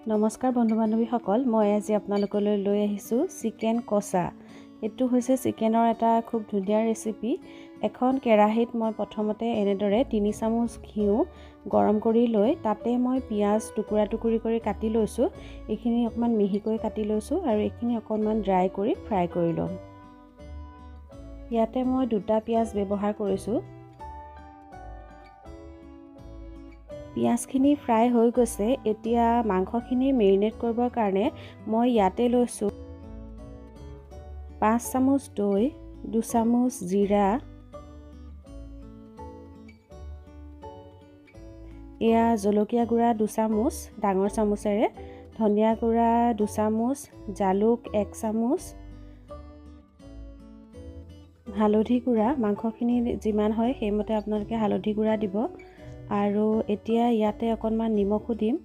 নমস্কাৰ বন্ধু বান্ধৱীসকল, মই আজি আপোনালোকলৈ লৈ আহিছোঁ চিকেন কষা। এইটো হৈছে চিকেনৰ এটা খুব ধুনীয়া ৰেচিপি। এখন কেৰাহীত মই প্ৰথমতে এনেদৰে 3 চামুচ ঘিউ গৰম কৰি লৈ তাতে মই পিঁয়াজ টুকুৰা টুকুৰি কৰি কাটি লৈছোঁ। এইখিনি অকণমান মিহিকৈ কাটি লৈছোঁ আৰু এইখিনি অকণমান ড্ৰাই কৰি ফ্ৰাই কৰি ল'ম। ইয়াতে মই 2টা পিঁয়াজ ব্যৱহাৰ কৰিছোঁ। পিঁয়াজখিনি ফ্ৰাই হৈ গৈছে। এতিয়া মাংসখিনি মেৰিনেট কৰিবৰ কাৰণে মই ইয়াতে লৈছোঁ 5 চামুচ দৈ, 2 চামুচ জিৰা, এয়া জলকীয়া গুড়া 2 চামুচ ডাঙৰ চামুচেৰে, ধনিয়া গুড়া 2 চামুচ, জালুক 1 চামুচ, হালধি গুড়া মাংসখিনি যিমান হয় সেইমতে আপোনালোকে হালধি গুড়া দিব। আৰু এতিয়া ইয়াতে অকণমান নিমখো দিম।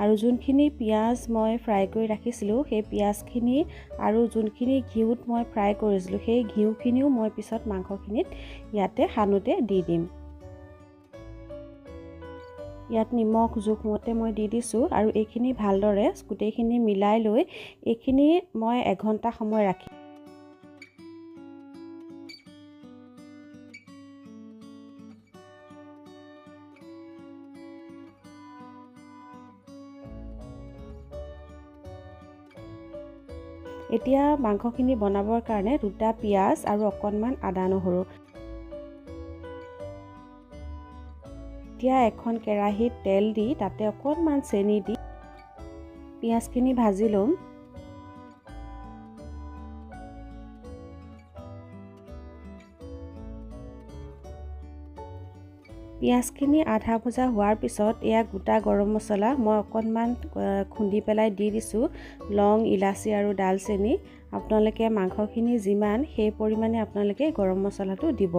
আৰু যোনখিনি পিঁয়াজ মই ফ্ৰাই কৰি ৰাখিছিলোঁ সেই পিঁয়াজখিনি আৰু যোনখিনি ঘিউত মই ফ্ৰাই কৰিছিলোঁ সেই ঘিউখিনিও মই পিছত মাংসখিনিত ইয়াতে সানোতে দি দিম। ইয়াত নিমখ জোখমতে মই দি দিছোঁ আৰু এইখিনি ভালদৰে গোটেইখিনি মিলাই লৈ এইখিনি মই 1 ঘণ্টা সময় ৰাখি এতিয়া মাংসখিনি বনাবৰ কাৰণে 2টা পিঁয়াজ আৰু অকণমান আদা নহৰু। এতিয়া এখন কেৰাহীত তেল দি তাতে অকণমান চেনি দি পিঁয়াজখিনি ভাজি ল'ম। পিঁয়াজখিনি আধা ভজা হোৱাৰ পিছত এয়া গোটা গৰম মছলা মই অকণমান খুন্দি পেলাই দি দিছোঁ। লং, ইলাচি আৰু ডালচেনি। আপোনালোকে মাংসখিনি যিমান সেই পৰিমাণে আপোনালোকে গৰম মছলাটো দিব।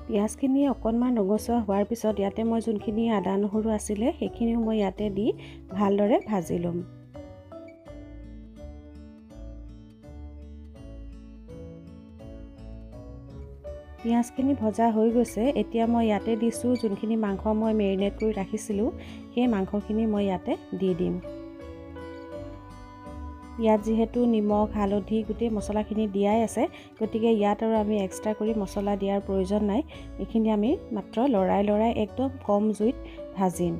পিঁয়াজখিনি অকণমান ৰঙচুৱা হোৱাৰ পিছত ইয়াতে মই যোনখিনি আদা নহৰু আছিলে সেইখিনিও মই ইয়াতে দি ভালদৰে ভাজি ল'ম। পিঁয়াজখিনি ভজা হৈ গৈছে। এতিয়া মই ইয়াতে দিছোঁ যোনখিনি মাংস মই মেৰিনেট কৰি ৰাখিছিলোঁ সেই মাংসখিনি মই ইয়াতে দি দিম। ইয়াত যিহেতু নিমখ, হালধি গোটেই মছলাখিনি দিয়াই আছে, গতিকে ইয়াত আৰু আমি এক্সট্ৰা কৰি মছলা দিয়াৰ প্ৰয়োজন নাই। এইখিনি আমি মাত্ৰ লৰাই লৰাই একদম কম জুইত ভাজিম।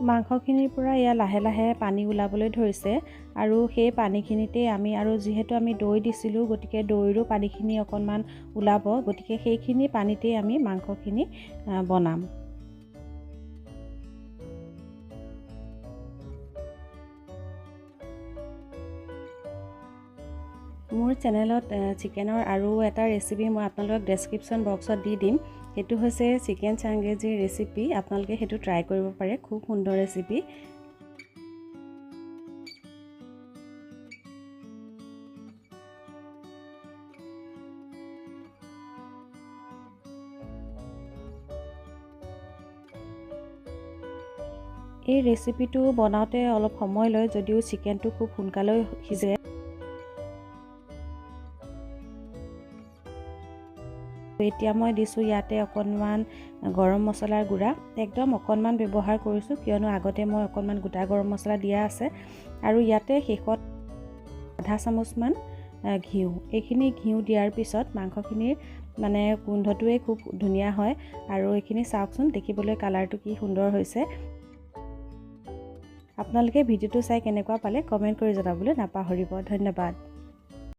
মাংসখিনিৰ পৰা এয়া লাহে লাহে পানী ওলাবলৈ ধৰিছে আৰু সেই পানীখিনিতে আমি আৰু যিহেতু আমি দৈ দিছিলোঁ গতিকে দৈৰো পানীখিনি অকণমান ওলাব, গতিকে সেইখিনি পানীতেই আমি মাংসখিনি বনাম। মোৰ চেনেলত চিকেনৰ আৰু এটা ৰেচিপি মই আপোনালোকক ডেছক্ৰিপশ্যন বক্সত দি দিম। সেইটো হৈছে চিকেন চাংগেজিৰ ৰেচিপি। আপোনালোকে সেইটো ট্ৰাই কৰিব পাৰে, খুব সুন্দৰ ৰেচিপি। এই ৰেচিপিটো বনাওঁতে অলপ সময় লয়, যদিও চিকেনটো খুব সোনকালে সিজে। এতিয়া মই দিছোঁ ইয়াতে অকণমান গৰম মছলাৰ গুড়া, একদম অকণমান ব্যৱহাৰ কৰিছোঁ কিয়নো আগতে মই অকণমান গোটা গৰম মছলা দিয়া আছে। আৰু ইয়াতে শেষত আধা চামুচমান ঘিউ। এইখিনি ঘিউ দিয়াৰ পিছত মাংসখিনিৰ মানে গোন্ধটোৱে খুব ধুনীয়া হয়। আৰু এইখিনি চাওকচোন, দেখিবলৈ কালাৰটো কি সুন্দৰ হৈছে। আপোনালোকে ভিডিঅ'টো চাই কেনেকুৱা পালে কমেণ্ট কৰি জনাবলৈ নাপাহৰিব। ধন্যবাদ।